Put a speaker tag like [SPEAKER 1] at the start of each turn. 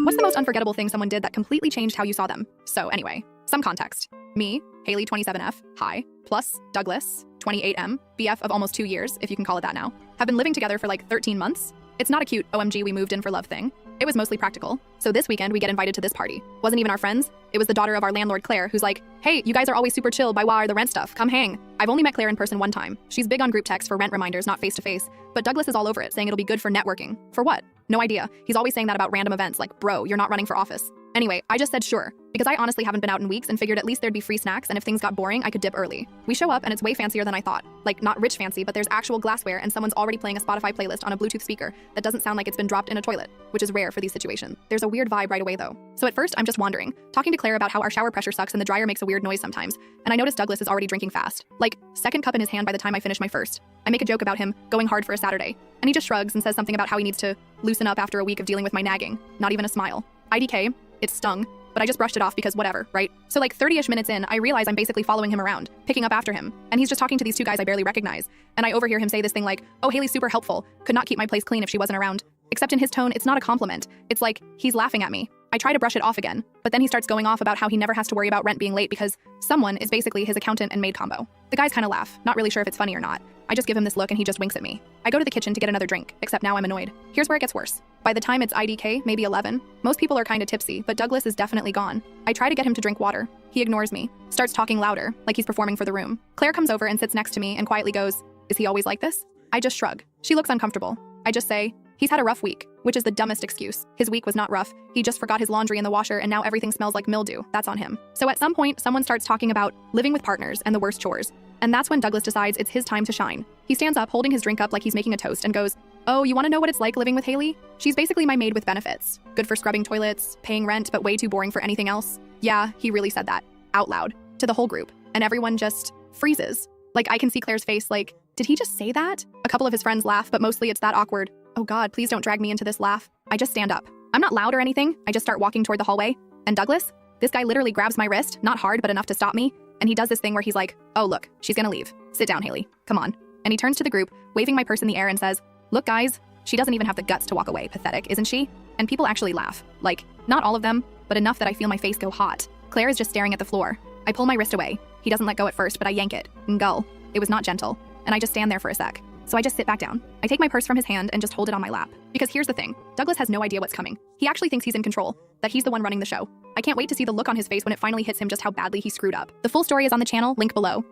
[SPEAKER 1] What's the most unforgettable thing someone did that completely changed how you saw them? So anyway, some context. Me, Haley 27F, hi, plus Douglas, 28M, BF of almost 2 years, if you can call it that now, have been living together for like 13 months. It's not a cute OMG we moved in for love thing. It was mostly practical. So this weekend we get invited to this party. Wasn't even our friends. It was the daughter of our landlord Claire, who's like, hey, you guys are always super chill by the rent stuff. Come hang. I've only met Claire in person one time. She's big on group text for rent reminders, not face to face. But Douglas is all over it, saying it'll be good for networking. For what? No idea. He's always saying that about random events, like, bro, you're not running for office. Anyway, I just said sure, because I honestly haven't been out in weeks and figured at least there'd be free snacks, and if things got boring, I could dip early. We show up and it's way fancier than I thought. Like, not rich fancy, but there's actual glassware and someone's already playing a Spotify playlist on a Bluetooth speaker that doesn't sound like it's been dropped in a toilet, which is rare for these situations. There's a weird vibe right away though. So at first, I'm just wandering, talking to Claire about how our shower pressure sucks and the dryer makes a weird noise sometimes, and I notice Douglas is already drinking fast. Like, second cup in his hand by the time I finish my first. I make a joke about him going hard for a Saturday, and he just shrugs and says something about how he needs to loosen up after a week of dealing with my nagging. Not even a smile. IDK, it stung, but I just brushed it off because whatever, right? So like 30-ish minutes in, I realize I'm basically following him around, picking up after him, and he's just talking to these two guys I barely recognize. And I overhear him say this thing like, oh, Haley's super helpful, could not keep my place clean if she wasn't around. Except in his tone, it's not a compliment. It's like, he's laughing at me. I try to brush it off again, but then he starts going off about how he never has to worry about rent being late because someone is basically his accountant and maid combo. The guys kind of laugh, not really sure if it's funny or not. I just give him this look and he just winks at me. I go to the kitchen to get another drink, except now I'm annoyed. Here's where it gets worse. By the time it's IDK, maybe 11, most people are kind of tipsy, but Douglas is definitely gone. I try to get him to drink water. He ignores me, starts talking louder, like he's performing for the room. Claire comes over and sits next to me and quietly goes, is he always like this? I just shrug. She looks uncomfortable. I just say, he's had a rough week, which is the dumbest excuse. His week was not rough. He just forgot his laundry in the washer and now everything smells like mildew. That's on him. So at some point, someone starts talking about living with partners and the worst chores. And that's when Douglas decides it's his time to shine. He stands up, holding his drink up like he's making a toast and goes, oh, you want to know what it's like living with Haley? She's basically my maid with benefits. Good for scrubbing toilets, paying rent, but way too boring for anything else. Yeah, he really said that, out loud, to the whole group. And everyone just freezes. Like, I can see Claire's face like, did he just say that? A couple of his friends laugh, but mostly it's that awkward. Oh God, please don't drag me into this laugh. I just stand up. I'm not loud or anything. I just start walking toward the hallway. And Douglas, this guy literally grabs my wrist, not hard, but enough to stop me. And he does this thing where he's like, oh, look, she's gonna leave. Sit down, Haley. Come on. And he turns to the group, waving my purse in the air and says, look, guys, she doesn't even have the guts to walk away. Pathetic, isn't she? And people actually laugh. Like, not all of them, but enough that I feel my face go hot. Claire is just staring at the floor. I pull my wrist away. He doesn't let go at first, but I yank it. Ngull. It was not gentle. And I just stand there for a sec. So I just sit back down. I take my purse from his hand and just hold it on my lap. Because here's the thing, Douglas has no idea what's coming. He actually thinks he's in control, that he's the one running the show. I can't wait to see the look on his face when it finally hits him just how badly he screwed up. The full story is on the channel, link below.